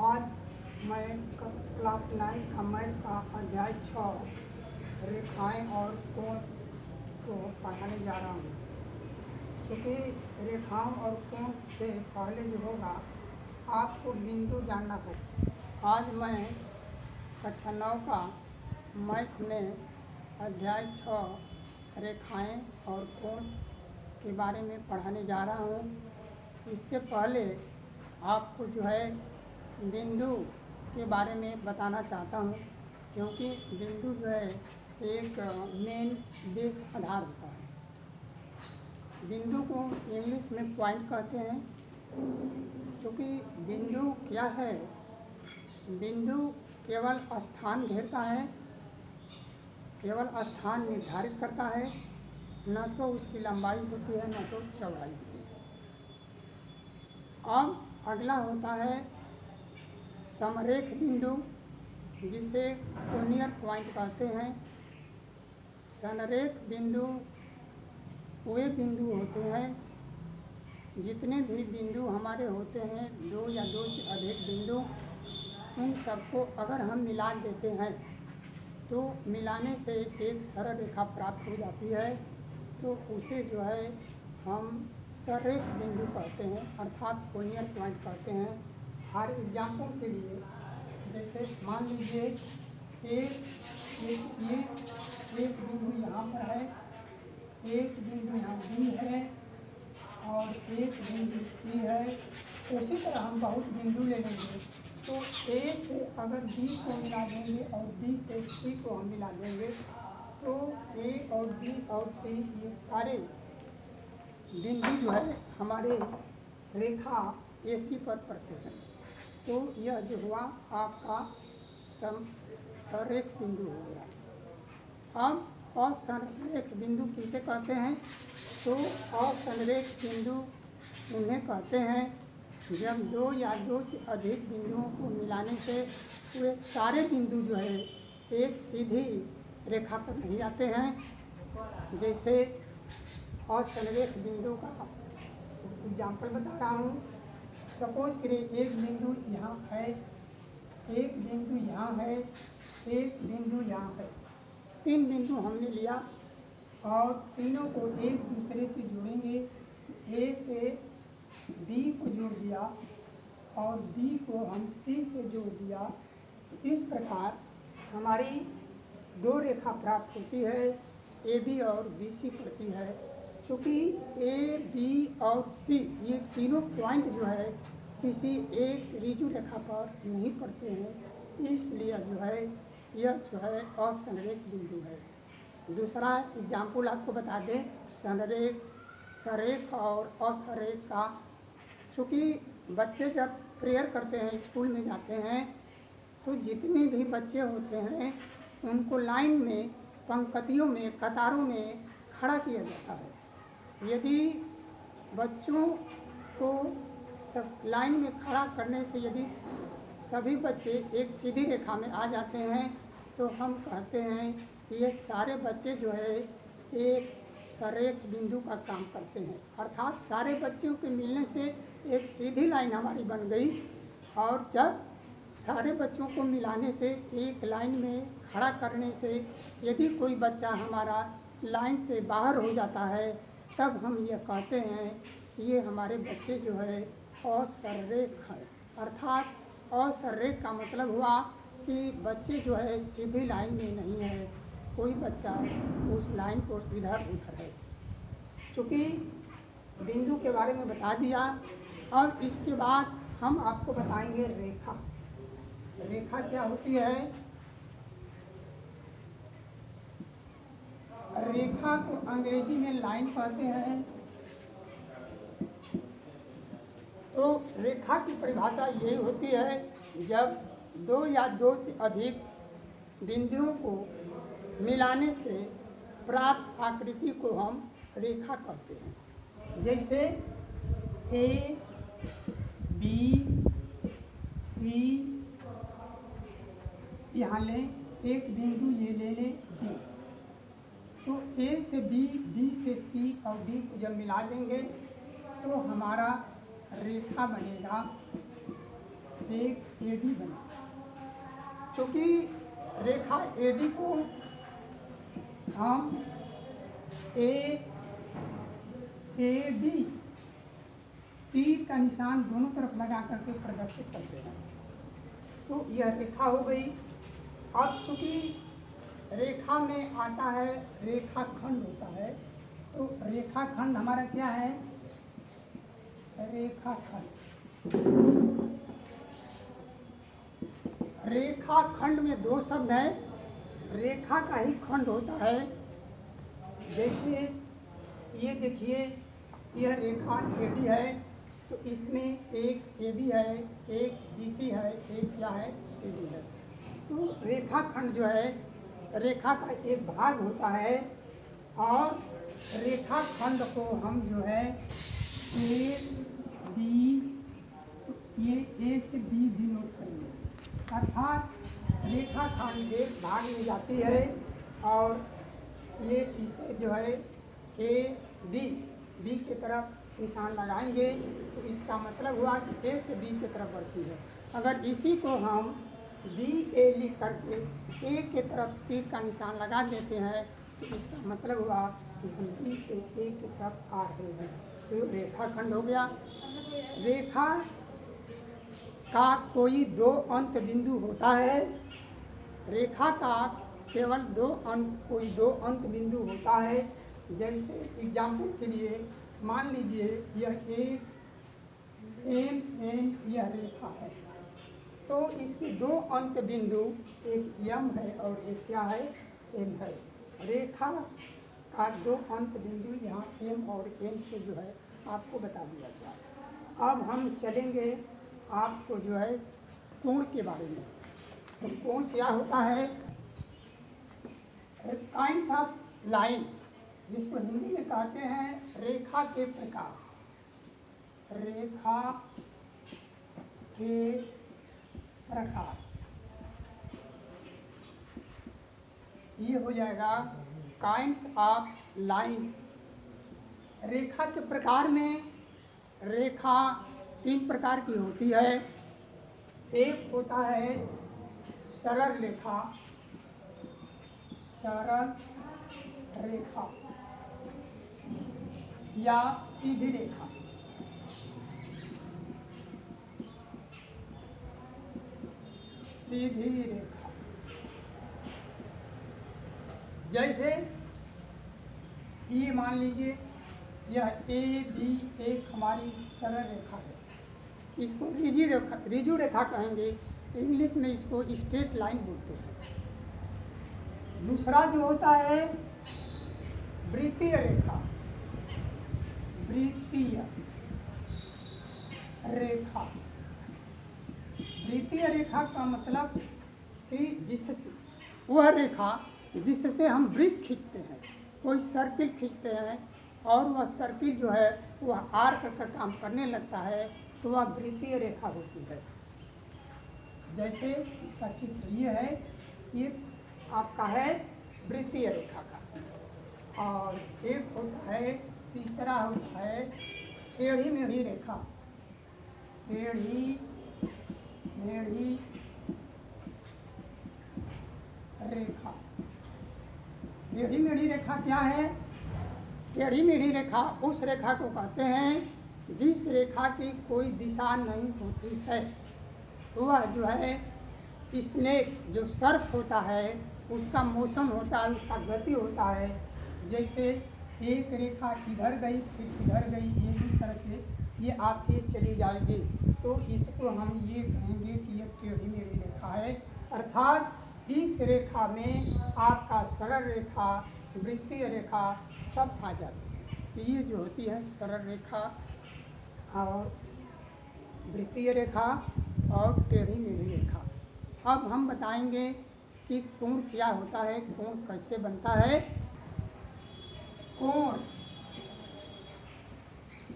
आज मैं class 9 commerce का अध्याय 6 रेखाएं और कोण को पढ़ाने जा रहा हूँ। क्योंकि रेखाओं और कोण से पहले जो होगा आपको बिंदु जानना होगा। आज मैं कक्षा 9 का मैथ में अध्याय 6 रेखाएं और कोण के बारे में पढ़ाने जा रहा हूँ। इससे पहले आपको जो है बिंदु के बारे में बताना चाहता हूँ, क्योंकि बिंदु जो है एक मेन बेस आधार होता है। बिंदु को इंग्लिश में पॉइंट कहते हैं। क्योंकि बिंदु क्या है, बिंदु केवल स्थान घेरता है, केवल स्थान निर्धारित करता है, न तो उसकी लंबाई होती है न तो चौड़ाई होती है। अब अगला होता है समरेख बिंदु, जिसे कोनियर पॉइंट कहते हैं। संरेख बिंदु वे बिंदु होते हैं, जितने भी बिंदु हमारे होते हैं, दो या दो से अधिक बिंदु, उन सबको अगर हम मिला देते हैं तो मिलाने से एक सरल रेखा प्राप्त हो जाती है। तो उसे जो है हम संरेख बिंदु कहते हैं, अर्थात कोनियर पॉइंट कहते हैं। हर एग्जाम्पल के लिए जैसे मान लीजिए एक बिंदु यहाँ पर है, एक बिंदु यहाँ बी है और एक बिंदु सी है। उसी तरह हम बहुत बिंदु ले लेंगे, तो ए से अगर बी को मिला देंगे और बी से सी को हम मिला देंगे तो ए और बी और सी ये सारे बिंदु जो है हमारे रेखा एसी पर पड़ते हैं। तो यह जो हुआ आपका संरेख बिंदु हो गया। अब असंरेख बिंदु किसे कहते हैं? तो असंरेख बिंदु उन्हें कहते हैं जब दो या दो से अधिक बिंदुओं को मिलाने से वे सारे बिंदु जो है एक सीधी रेखा पर नहीं आते हैं। जैसे असंरेख बिंदु का एग्जाम्पल बता रहा हूँ। सपोज करिए एक बिंदु यहाँ है, एक बिंदु यहाँ है, एक बिंदु यहाँ है। तीन बिंदु हमने लिया और तीनों को एक दूसरे से जोड़ेंगे। ए से बी को जोड़ दिया और बी को हम सी से जोड़ दिया। इस प्रकार हमारी दो रेखा प्राप्त होती है, ए बी और बी सी पड़ती है। क्योंकि ए बी और सी ये तीनों पॉइंट जो है किसी एक ऋजु रेखा पर नहीं पड़ते हैं, इसलिए जो है यह जो है असंरेख बिंदु है। दूसरा एग्जाम्पल आपको बता दें संरेख और असंरेख का। चूँकि बच्चे जब प्रेयर करते हैं, स्कूल में जाते हैं, तो जितने भी बच्चे होते हैं उनको लाइन में, पंक्तियों में, कतारों में खड़ा किया जाता है। यदि बच्चों को सब लाइन में खड़ा करने से यदि सभी बच्चे एक सीधी रेखा में आ जाते हैं तो हम कहते हैं कि ये सारे बच्चे जो है एक संरेख बिंदु का काम करते हैं। अर्थात सारे बच्चों के मिलने से एक सीधी लाइन हमारी बन गई। और जब सारे बच्चों को मिलाने से एक लाइन में खड़ा करने से यदि कोई बच्चा हमारा लाइन से बाहर हो जाता है, तब हम ये कहते हैं कि ये हमारे बच्चे जो है असंरेख है। अर्थात असंरेख का मतलब हुआ कि बच्चे जो है सीधी लाइन में नहीं है, कोई बच्चा उस लाइन को इधर उधर है। चूँकि बिंदु के बारे में बता दिया, और इसके बाद हम आपको बताएंगे रेखा। रेखा क्या होती है? रेखा को अंग्रेजी में लाइन कहते हैं। तो रेखा की परिभाषा यही होती है जब दो या दो से अधिक बिंदुओं को मिलाने से प्राप्त आकृति को हम रेखा कहते हैं। जैसे ए बी सी, यहाँ लें एक बिंदु ये ले लें डी। तो ए से बी, बी से सी और डी को जब मिला देंगे तो हमारा रेखा बनेगा एक एडी बना। चूँकि रेखा एडी को हम ए डी तीर का निशान दोनों तरफ लगा करके प्रदर्शित करते हैं। तो यह रेखा हो गई। अब चूँकि रेखा में आता है रेखाखंड होता है, तो रेखाखंड हमारा क्या है? रेखाखंड। रेखाखंड में दो शब्द है। रेखा का ही खंड होता है। जैसे ये देखिए, यह रेखा एडी है, तो इसमें एक एबी है, एक बीसी है, एक क्या है? सीडी है। तो रेखाखंड जो है रेखा का एक भाग होता है, और रेखाखंड को हम जो है ए बी, ये ए से बी डिनोट करेंगे। अर्थात रेखाखंड एक भाग में जाती है, और ये इसे जो है ए बी की तरफ निशान लगाएंगे, तो इसका मतलब हुआ कि ए से बी की तरफ बढ़ती है। अगर इसी को हम बी ए लिख करके ए की तरफ तीर का निशान लगा देते हैं, तो इसका मतलब हुआ कि हम बी से ए की तरफ आ रहे हैं। तो रेखाखंड हो गया। रेखा का कोई दो अंत बिंदु होता है। रेखा का केवल कोई दो अंत बिंदु होता है। जैसे एग्जाम्पल के लिए मान लीजिए यह एक एम यह रेखा है, तो इसके दो अंत बिंदु एक यम है और एक क्या है? एम है। रेखा का दो अंत बिंदु यहाँ एम और एम से जो है आपको बता दिया गया। अब हम चलेंगे आपको जो है कोण के बारे में। तो कोण क्या होता है? काइंड्स ऑफ लाइन, जिसको हिंदी में कहते हैं रेखा के प्रकार। रेखा के प्रकार ये हो जाएगा काइंड्स ऑफ लाइन। रेखा के प्रकार में रेखा तीन प्रकार की होती है। एक होता है सरल रेखा, सरल रेखा या सीधी रेखा। सीधी रेखा जैसे ये मान लीजिए यह ए बी एक हमारी सरल रेखा है। इसको रिजु रेखा कहेंगे, इंग्लिश में इसको स्ट्रेट लाइन बोलते हैं। दूसरा जो होता है वृत्तीय रेखा। वृत्तीय रेखा, वृत्तीय रेखा का मतलब कि वह रेखा जिससे हम वृत्त खींचते हैं, कोई सर्किल खींचते हैं और वह सर्किल जो है वह आर्क का काम करने लगता है, तो वह वृत्तीय रेखा होती है। जैसे इसका चित्र ये है, ये आपका है वृत्तीय रेखा का। और एक होता है, तीसरा होता है टेढ़ी मेढ़ी रेखा। टेढ़ी मेढ़ी रेखा। टेढ़ी मेढ़ी रेखा क्या है? टेढ़ी मेढ़ी रेखा उस रेखा को कहते हैं जिस रेखा की कोई दिशा नहीं होती है। वह जो है स्नेक जो सर्फ होता है उसका मोशन होता है, उसका गति होता है। जैसे एक रेखा इधर गई फिर इधर गई, ये इस तरह से ये आपके चली जाएगी, तो इसको हम ये कहेंगे कि ये टेढ़ी मेढ़ी रेखा है। अर्थात इस रेखा में आपका सरल रेखा, वृत्तीय रेखा सब आ जाती है। तो ये जो होती है सरल रेखा और वृत्तीय रेखा और टेढ़ी मेढ़ी रेखा। अब हम बताएंगे कि कोण क्या होता है, कोण कैसे बनता है।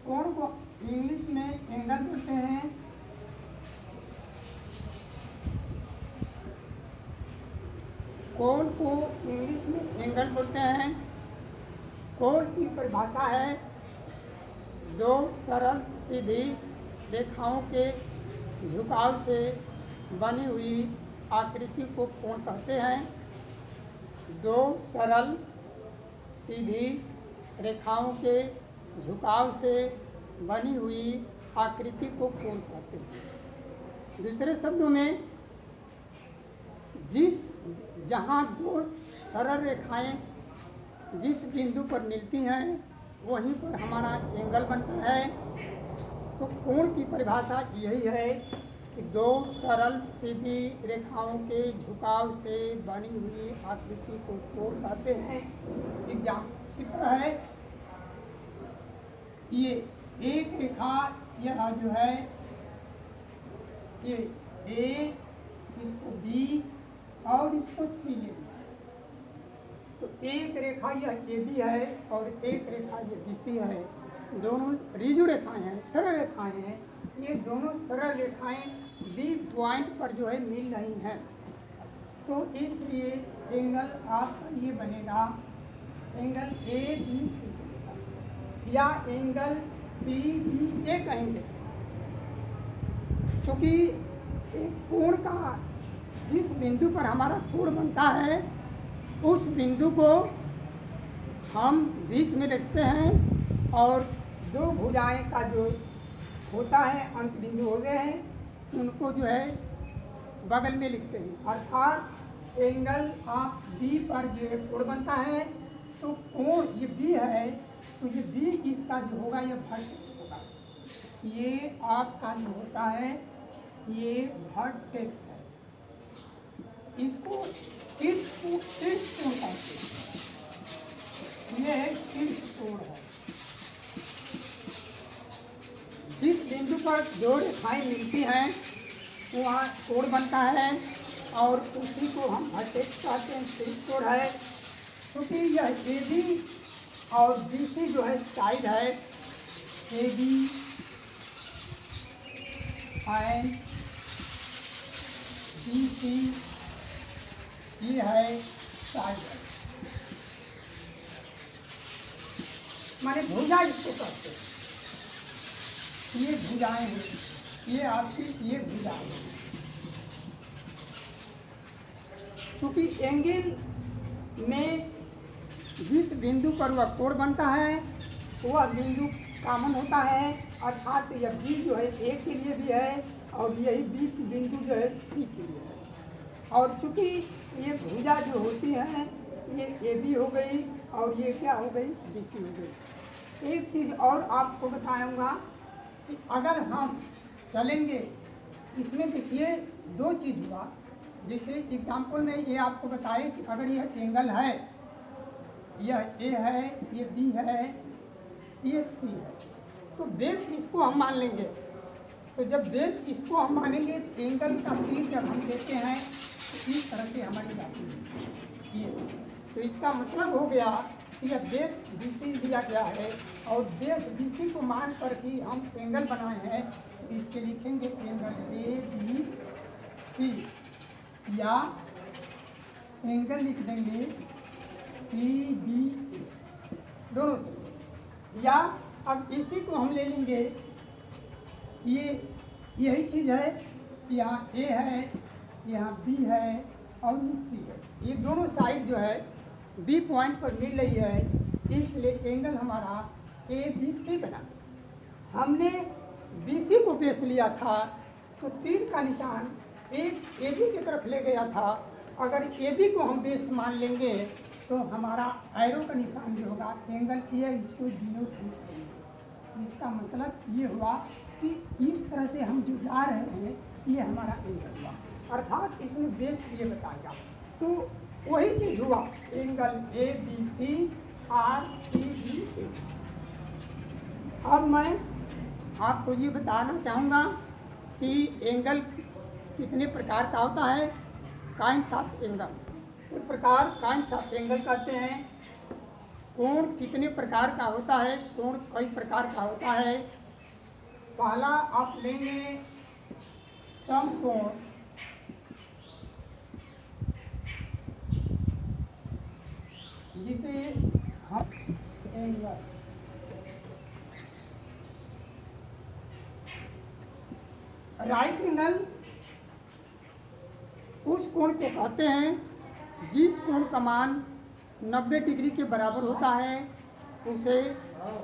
कोण को इंग्लिश में एंगल बोलते हैं। कोण को इंग्लिश में एंगल बोलते हैं। कोण की परिभाषा है दो सरल सीधी रेखाओं के झुकाव से बनी हुई आकृति को कोण कहते हैं। दो सरल सीधी रेखाओं के झुकाव से बनी हुई आकृति को कोण कहते हैं। दूसरे शब्दों में, जहाँ दो सरल रेखाएं जिस बिंदु पर मिलती हैं वहीं पर हमारा एंगल बनता है। तो कोण की परिभाषा यही है कि दो सरल सीधी रेखाओं के झुकाव से बनी हुई आकृति को कोण कहते हैं। एग्जाम चित्र है, ये एक रेखा, यह जो है ये ए, इसको बी और इसको सी ले लीजिए। तो एक रेखा यह ए बी है और एक रेखा ये बी सी है। दोनों रिजु रेखाएं हैं, सरल रेखाएं हैं। ये दोनों सरल रेखाएं बी पॉइंट पर जो है मिल रही हैं। तो इसलिए एंगल आपका ये बनेगा एंगल ए बी सी या एंगल सी बी ए कहेंगे। क्योंकि एक कोण का जिस बिंदु पर हमारा कोण बनता है उस बिंदु को हम बीच में रखते हैं और दो भुजाएं का जो होता है अंत बिंदु हो गए हैं उनको जो है बगल में लिखते हैं। अर्थात एंगल आप बी पर जो कोण बनता है तो कोण ये बी है, तो ये बी इसका जो होगा ये वर्टेक्स होगा। ये आपका जो होता है ये वर्टेक्स है। इसको शीर्ष कोण कहते हैं। ये है शीर्ष कोण है। जिस बिंदु पर दो रेखाएं मिलती हैं वहाँ कोण बनता है और उसी को हम वर्टेक्स कहते हैं, शीर्ष कोण है। क्योंकि यह ए बी और बी सी जो है साइड है, A B and B C ये है साइड है, माने भुजा इसको कहते हैं। ये भुजाएं हैं, ये आपकी ये भुजा है। चूंकि एंगल में जिस बिंदु पर वह कोण बनता है वह बिंदु कॉमन होता है। अर्थात यह बी जो है ए के लिए भी है और यही बी की बिंदु जो है सी के लिए है। और चूंकि ये भुजा जो होती है ये ए बी हो गई और ये क्या हो गई, बी सी हो गई। एक चीज़ और आपको बताऊंगा कि अगर हम चलेंगे इसमें, देखिए दो चीज़ हुआ। जैसे एग्जाम्पल में ये आपको बताए कि अगर यह एंगल है, यह ए है, ये बी है, ये सी है, तो बेस इसको हम मान लेंगे। तो जब बेस इसको हम मानेंगे तो एंगल का तीर जब हम देते हैं तो इस तरह से हमारी जाती है ये। तो इसका मतलब हो गया कि यह बेस बी सी दिया गया है और बेस बी सी को मान कर ही हम एंगल बनाए हैं। तो इसके लिखेंगे एंगल ए बी सी या एंगल लिख देंगे सी बी ए, दोनों से। या अब इसी को हम ले लेंगे, ये यही चीज़ है कि यहाँ ए है, यहाँ बी है और ये सी है। ये दोनों साइड जो है बी पॉइंट पर मिल रही है, इसलिए एंगल हमारा ए बी सी बना। हमने बी सी को बेस लिया था तो तीर का निशान एक ए बी की तरफ ले गया था। अगर ए बी को हम बेस मान लेंगे तो हमारा एरो का निशान जो होगा एंगल ए, इसको डिनोट करेंगे। इसका मतलब ये हुआ कि इस तरह से हम जो जा रहे हैं ये हमारा एंगल हुआ, अर्थात इसमें बेस ये बताया। तो वही चीज़ हुआ angle A B C or C B A. अब मैं आपको ये बताना चाहूँगा कि एंगल कितने प्रकार का होता है। काइंड्स ऑफ एंगल, इस प्रकार काइंड्स ऑफ एंगल कहते हैं। कोण कितने प्रकार का होता है, कोण कई प्रकार का होता है। पहला आप लेंगे समकोण, जिसे हम एंगल राइट एंगल उस कोण को कहते हैं जिस कोण का मान 90 डिग्री के बराबर होता है उसे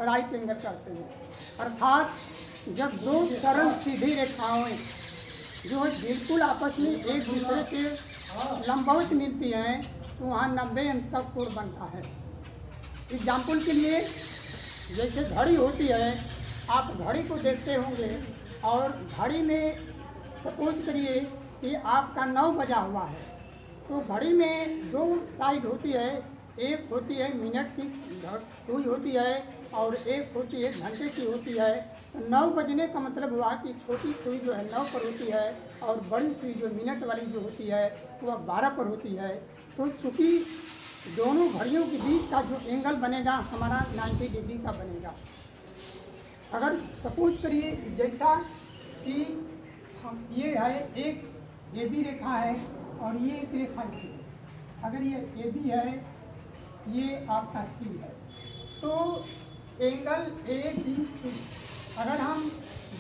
राइट एंगल कहते हैं। अर्थात जब दो सरल सीधी रेखाएं जो बिल्कुल आपस में एक दूसरे के लंबवत मिलती हैं तो वहाँ 90 अंश का कोण बनता है। एग्जाम्पल के लिए जैसे घड़ी होती है, आप घड़ी को देखते होंगे और घड़ी में सपोज करिए कि आपका 9 बजा हुआ है, तो घड़ी में दो साइड होती है, एक होती है मिनट की सुई होती है और एक होती है घंटे की होती है। तो 9 बजने का मतलब हुआ कि छोटी सुई जो है 9 पर होती है और बड़ी सुई जो मिनट वाली जो होती है वह 12 पर होती है। तो चूँकि दोनों घड़ियों के बीच का जो एंगल बनेगा हमारा 90 डिग्री का बनेगा। अगर सपोज करिए जैसा कि हम ये है एक ए बी रेखा है और ये एक रेखा है, अगर ये ए बी है ये आपका सी है, तो एंगल ए बी सी अगर हम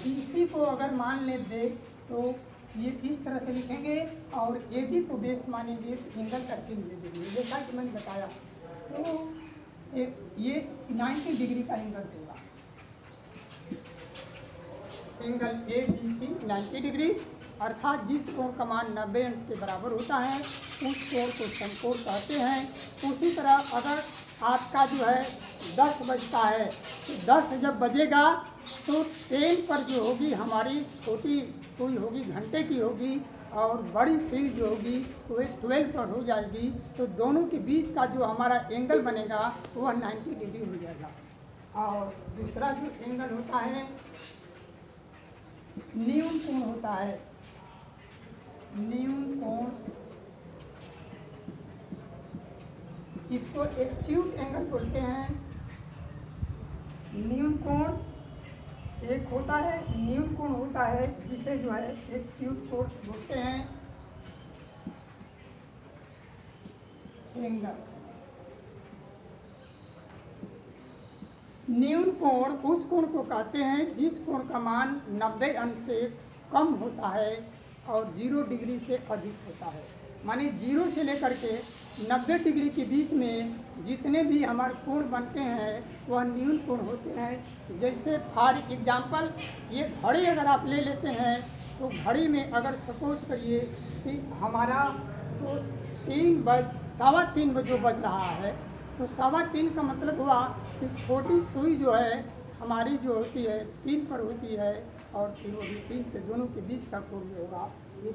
बी सी को अगर मान लें बेस तो ये इस तरह से लिखेंगे और ए बी को बेस मानेंगे तो एंगल का चिन्ह दे देंगे जैसा कि मैंने बताया। तो ये 90 डिग्री का एंगल होगा, angle A B C 90 degree. अर्थात जिस कोण का मान 90 अंश के बराबर होता है उस कोण को समकोण कहते हैं। उसी तरह अगर आपका जो है 10 बजता है तो 10 जब बजेगा तो 10 पर जो होगी हमारी छोटी सुई होगी घंटे की होगी और बड़ी सुई जो होगी वह 12 पर हो जाएगी। तो दोनों के बीच का जो हमारा एंगल बनेगा वह 90 डिग्री हो जाएगा। और दूसरा जो एंगल होता है न्यून कोण होता है, न्यून कोण, इसको एक्यूट एंगल बोलते हैं। न्यून कोण एक होता है, न्यून कोण होता है जिसे जो है एक्यूट कोण बोलते हैं। एंगल न्यून कोण उस कोण को कहते हैं जिस कोण का मान 90 अंश से कम होता है और 0 डिग्री से अधिक होता है। माने 0 से लेकर के 90 डिग्री के बीच में जितने भी हमारे कोण बनते हैं वह न्यून कोण होते हैं। जैसे फॉर एग्जाम्पल ये घड़ी अगर आप ले लेते हैं तो घड़ी में अगर सपोज करिए कि हमारा तो 3:15 जो बज रहा है तो 3:15 का मतलब हुआ कि छोटी सुई जो है हमारी जो होती है 3 पर होती है और फिर वो भी 3 के दोनों के बीच का कोण जो होगा ये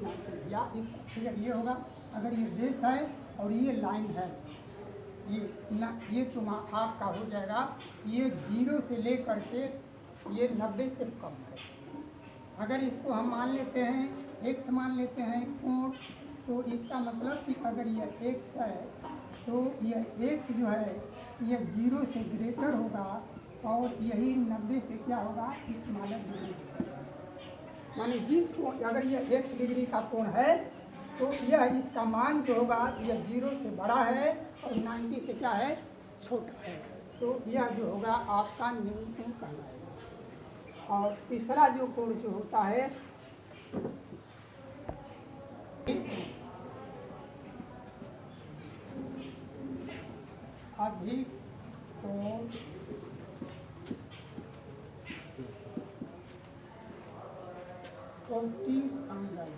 या इस फिगर ये होगा। अगर ये बेस है और ये लाइन है ये तो आपका हो जाएगा ये 0 से ले करके ये 90 से कम है। अगर इसको हम मान लेते हैं x मान लेते हैं कोण, तो इसका मतलब कि अगर यह x है तो यह x जो है यह 0 से ग्रेटर होगा और यही 90 से क्या होगा स्मॉलर डिग्री। माने जिस कोण अगर यह x डिग्री का कोण है तो यह इसका मान जो होगा यह 0 से बड़ा है और 90 से क्या है छोटा है, तो यह जो होगा आपका न्यून कोण कहलाएगा। और तीसरा जो कोण जो होता है अधिक कोण, ऑब्ट्यूज एंगल।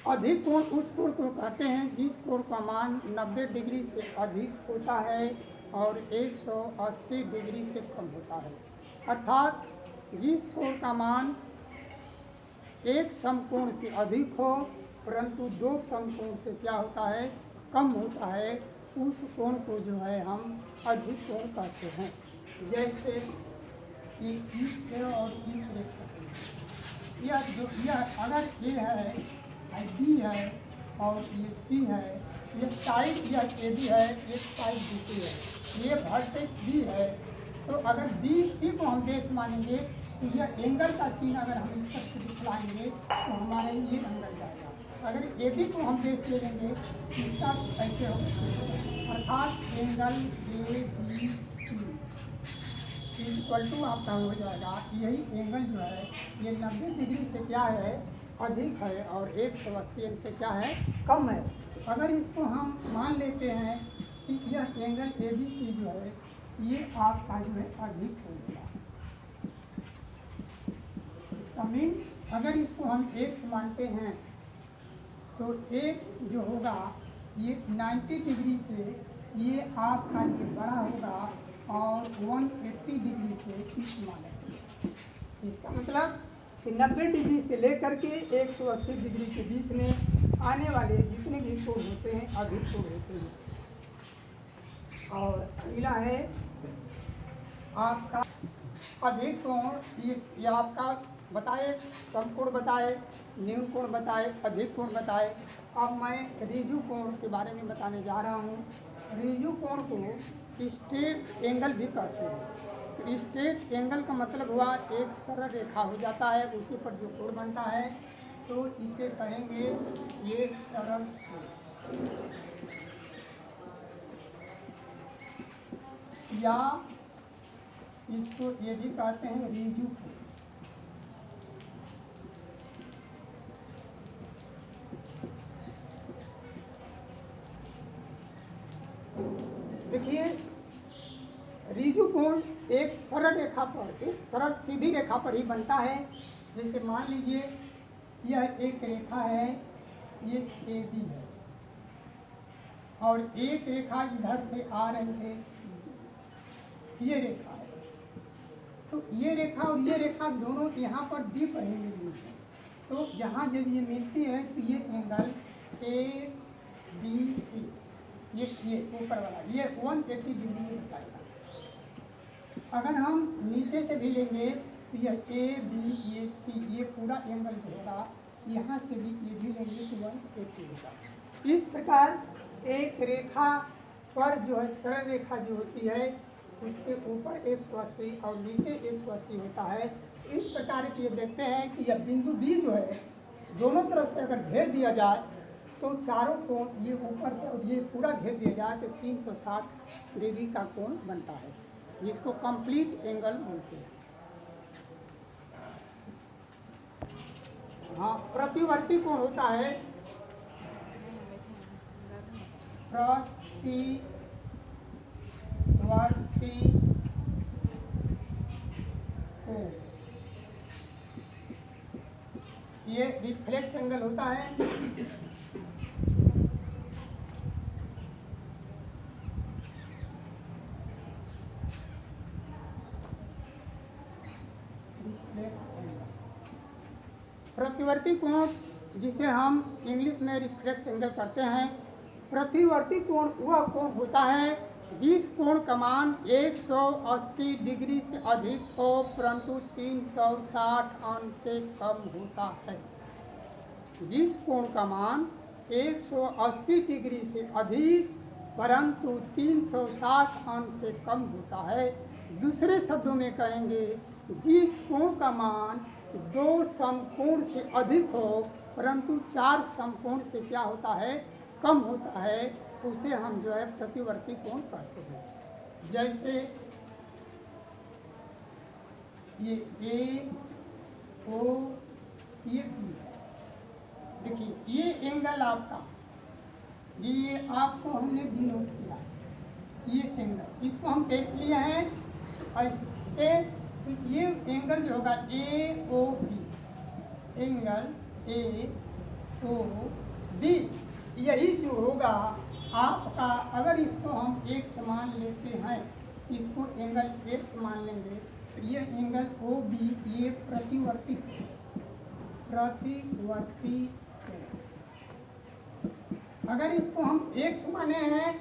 अधिक कोण उस कोण को कहते हैं जिस कोण का मान 90 डिग्री से अधिक होता है और 180 डिग्री से कम होता है। अर्थात जिस कोण का मान एक समकोण से अधिक हो परंतु दो समकोण से क्या होता है कम होता है, उस कोण को जो है हम अधिक कोण कहते हैं। जैसे कि इस और इस रेखा यह अगर ए है बी है और ये सी है, ये साइड यह ए बी है, एक साइड बी सी है, ये वर्टेक्स बी है, तो अगर बी सी को हम बेस मानेंगे तो यह एंगल का चिन्ह अगर हम इस तरह से दिखलाएंगे तो हमारे ये एंगल जाएगा। अगर ए बी को हम बेस ले लेंगे तो इसका ऐसे होगा। अर्थात angle A B C equal to आपका हो जाएगा, यही एंगल जो है ये 90 डिग्री से क्या है अधिक है और 180 से क्या है कम है। अगर इसको हम मान लेते हैं कि यह एंगल ए बी सी जो है ये आपका जो है अधिक होगा, इसका मीन्स अगर इसको हम x मानते हैं तो x जो होगा ये 90 डिग्री से ये आपका ये बड़ा होगा और 180 डिग्री से इस मानेंगे। इसका मतलब कि 90 डिग्री से लेकर के 180 डिग्री के बीच में आने वाले जितने भी कोण होते हैं अधिक कोण होते हैं। और अगला है आपका अधिक कोण, ये आपका बताए समकोण बताए, न्यून कोण बताए, अधिक कोण बताए। अब मैं रिजु कोण के बारे में बताने जा रहा हूँ। रिजु कोण को स्ट्रेट एंगल भी कहते हैं। तो स्ट्रेट एंगल का मतलब हुआ एक सरल रेखा हो जाता है, उसी पर जो कोण बनता है तो इसे कहेंगे ये सरल कोण, या इसको ये भी कहते हैं रिजु कोण। देखिए रिजु कोण एक सरल रेखा पर, एक सरल सीधी रेखा पर ही बनता है। जैसे मान लीजिए यह एक रेखा है, ये ए बी है और एक रेखा इधर से आ रही है सीधी, ये रेखा है। तो ये रेखा और ये रेखा दोनों यहाँ पर बी पर ही मिली है। तो जहाँ जब ये मिलती है तो ये एंगल ए बी सी, ये ऊपर वाला ये 180 डिग्री में बताएगा। अगर हम नीचे से भी लेंगे तो यह ए बी ए सी ये पूरा एंगल जो होगा, यहाँ से भी ये भी लेंगे तो 180 होगा। इस प्रकार एक रेखा पर जो है सरल रेखा जो होती है उसके ऊपर 180 और नीचे 180 होता है। इस प्रकार की ये देखते हैं कि यह बिंदु बी जो है दोनों तरफ से अगर घेर दिया जाए तो चारों कोण ये ऊपर से और ये पूरा घेर दिया जाए तो 360 डिग्री का कोण बनता है, जिसको कंप्लीट एंगल बोलते हैं। हाँ, प्रतिवर्ती कोण होता है, प्रतिवर्ती कोण ये रिफ्लेक्स एंगल होता है। प्रतिवर्ती कोण जिसे हम इंग्लिश में रिफ्लेक्स एंगल करते हैं। प्रतिवर्ती कोण वह कोण होता है जिस कोण का मान 180 डिग्री से अधिक हो परंतु 360 अंश से कम होता है। जिस कोण का मान 180 डिग्री से अधिक परंतु 360 अंश से कम होता है। दूसरे शब्दों में कहेंगे जिस कोण का मान 2 समकोण से अधिक हो परंतु 4 समकोण से क्या होता है कम होता है, उसे हम जो है प्रतिवर्ती कोण कहते हैं। जैसे ये ए ओ ये बी, देखिए ये एंगल आपका, ये आपको हमने डिनोट किया, ये एंगल इसको हम कैसे लिए हैं ऐसे, तो ये एंगल जो होगा A O B, angle A O B, यही जो होगा आपका। अगर इसको हम एक समान लेते हैं, इसको एंगल एक समान लेंगे तो ये एंगल ओ बी ये प्रतिवर्ती अगर इसको हम एक समान हैं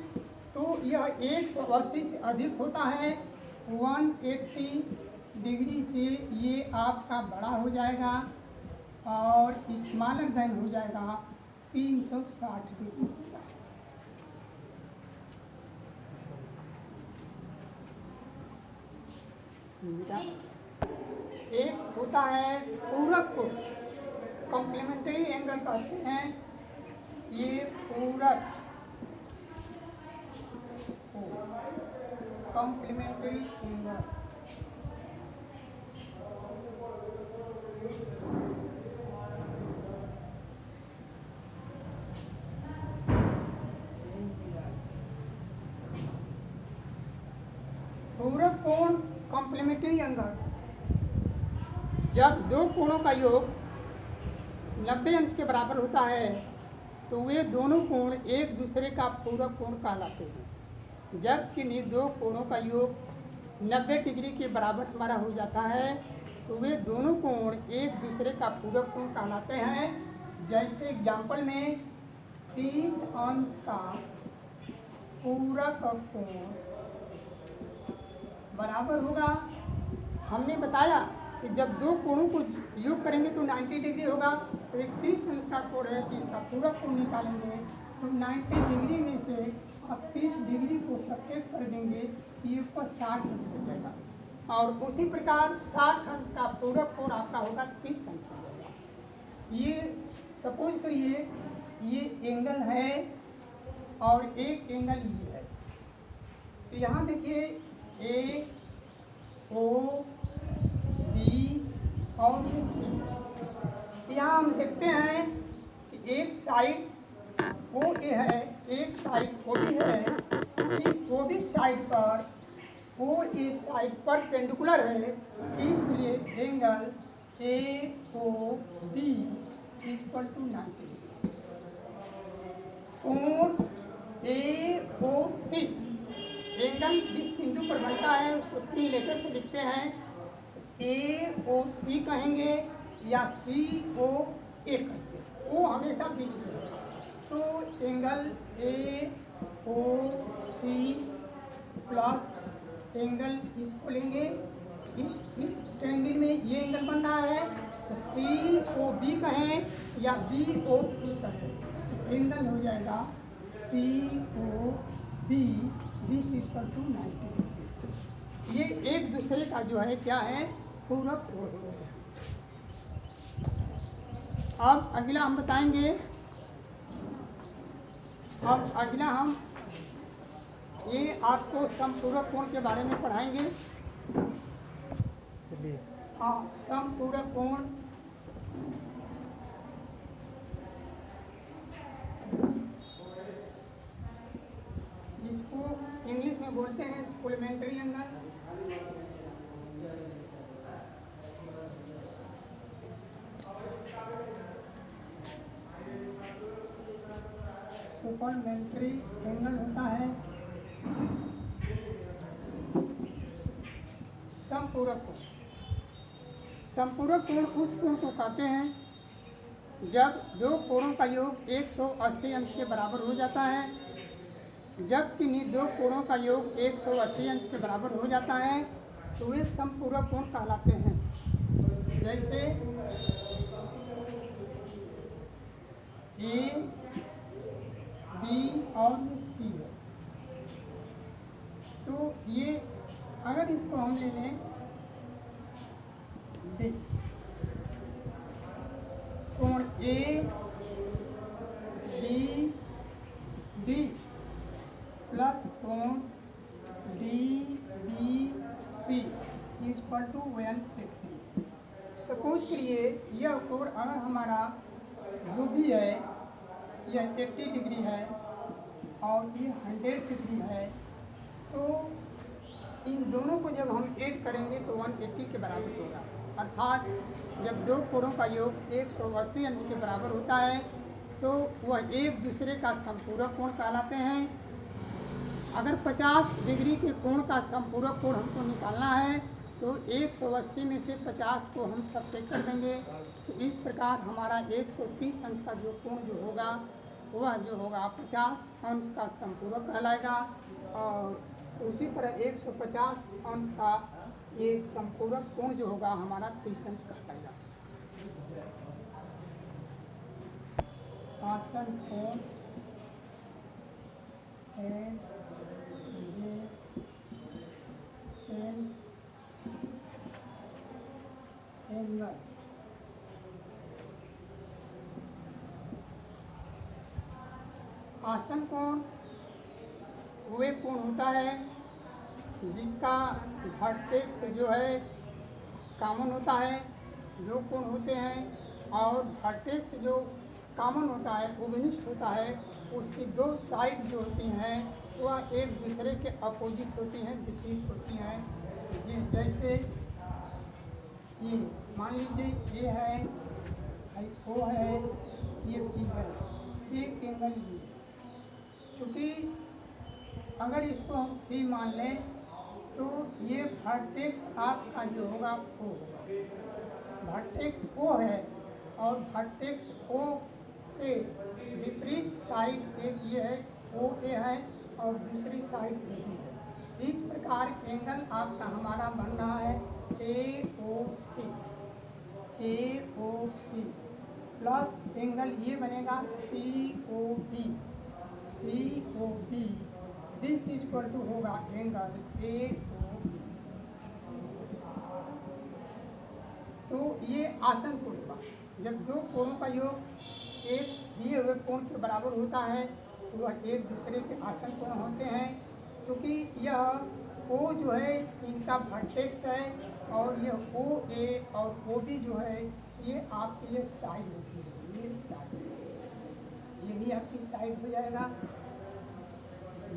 तो यह 180 से अधिक होता है, 180 डिग्री से ये आपका बड़ा हो जाएगा और स्मॉलर देन हो जाएगा 360 डिग्री। एक होता है पूरक कोण, कॉम्प्लीमेंट्री एंगल कहते हैं। ये पूरक कॉम्प्लीमेंट्री एंगल। पूरक कोण कॉम्प्लीमेंट्री एंगल, जब दो कोणों का योग 90 अंश के बराबर होता है तो वे दोनों कोण एक दूसरे का पूरक कोण कहलाते हैं। जब किन्हीं दो कोणों का योग 90 डिग्री के बराबर हमारा हो जाता है तो वे दोनों कोण एक दूसरे का पूरक कोण कहलाते हैं। जैसे एग्जाम्पल में 30 अंश का पूरक कोण बराबर होगा। हमने बताया कि जब दो कोणों को योग करेंगे तो 90 डिग्री होगा। तो 30 अंश का कोण है, 30 का पूरक कोण निकालेंगे तो 90 डिग्री में से आप 30 डिग्री को सब्ट्रैक्ट कर देंगे, ये पर 60 अंश हो जाएगा। और उसी प्रकार 60 अंश का पूरक कोण आपका होगा 30 अंश हो जाएगा। ये सपोज करिए ये एंगल है और एक एंगल ये है। तो यहाँ देखिए ए, ओ, बी और सी। यहाँ हम देखते हैं कि एक साइड ओ ए है, एक साइड ओ बी है। ओ बी साइड पर ओ ए साइड पर पेंडिकुलर है, इसलिए angle A O B equal to 90। कोण ए ओ सी, एंगल जिस बिंदु पर बनता है उसको 3 लेटर से लिखते हैं। ए ओ सी कहेंगे या सी ओ ए कहेंगे, ओ हमेशा बीच में होगा। तो angle A O C plus angle इसको लेंगे, इस ट्रायंगल में ये एंगल बन रहा है तो सी ओ बी कहें या बी ओ सी कहें, एंगल हो जाएगा C O B this equal to 90। ये एक दूसरे का जो है क्या है, पूरक कोण है। अब अगला हम बताएंगे, अब अगला हम ये आपको समपूरक कोण के बारे में पढ़ाएंगे। हाँ, समपूरक कोण जिसको इंग्लिश में बोलते हैं सप्लीमेंट्री एंगल। सप्लीमेंट्री एंगल होता है समपूरक कोण। समपूरक कोण उस कोण को कहते हैं जब दो कोणों का योग 180 अंश के बराबर हो जाता है। जब किन्हीं दो कोणों का योग 180 अंश के बराबर हो जाता है तो वे समपूरक कोण कहलाते हैं। जैसे ए, बी और सी है। तो ये अगर इसको हम ले लें डी, कोण ए बी डी प्लस कोण D B C equal to 180। Suppose करिए यह कोण अगर हमारा जो भी है यह 80 डिग्री है और ये 100 डिग्री है, तो इन दोनों को जब हम ऐड करेंगे तो 180 के बराबर होगा। अर्थात जब दो कोणों का योग 180 अंश के बराबर होता है तो वह एक दूसरे का समपूरक कोण कहलाते हैं। अगर 50 डिग्री के कोण का समपूरक कोण हमको निकालना है तो 180 में से 50 को हम सब्ट्रैक्ट कर देंगे। तो इस प्रकार हमारा 130 अंश का जो कोण जो होगा वह जो होगा 50 अंश का समपूरक कहलाएगा। और उसी तरह 150 अंश का ये समपूरक कोण जो होगा हमारा 30 अंश कहलाएगा। आसन कोण है एंगल। आसन कोण वे कोण होता है जिसका वर्टेक्स जो है कॉमन होता है, दो कोण होते हैं, और वर्टेक्स जो कॉमन होता है ओबेनिस्ट होता है, उसकी दो साइड जो होती हैं वह एक दूसरे के अपोजिट होती हैं, विपरीत होती हैं। जैसे ये मान लीजिए ये है, ओ है, ये पी है, एक एंगल ये। चूँकि अगर इसको हम सी मान लें तो ये वर्टेक्स आपका जो होगा ओ होगा, वर्टेक्स ओ है, और वर्टेक्स ओ के विपरीत साइड एक ये है, ओ ए है, और दूसरी साइड ए बी है। इस प्रकार एंगल आपका हमारा बन रहा है ए ओ सी प्लस एंगल ये बनेगा C O B, this equal to होगा एंगल ए ओ बी। तो ये आसन कोण हुआ। जब दो कोणों का योग एक दिए हुए कोण के बराबर होता है तो वह एक दूसरे के आसन कोण होते हैं। क्योंकि यह ओ जो है इनका वर्टेक्स है, और यह ओ ए और ओ बी जो है ये आपकी ये साइड होती है, ये साइड, ये भी आपकी साइड हो जाएगा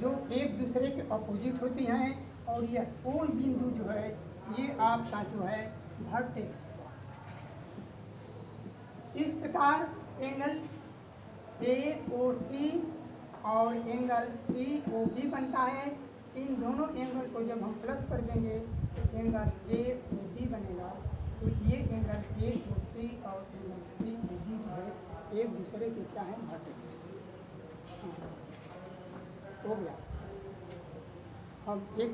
जो एक दूसरे के अपोजिट होती हैं। और यह ओ बिंदु जो है ये आपका जो है वर्टेक्स। इस प्रकार एंगल ए ओ सी और एंगल सी ओ बी बनता है। इन दोनों एंगल को जब हम प्लस कर देंगे तो एंगल ए ओ बी बनेगा। तो ये एंगल ए ओ सी और एंगल सी ओ बी जो है एक दूसरे के क्या है वर्टेक्स हो गया। अब एक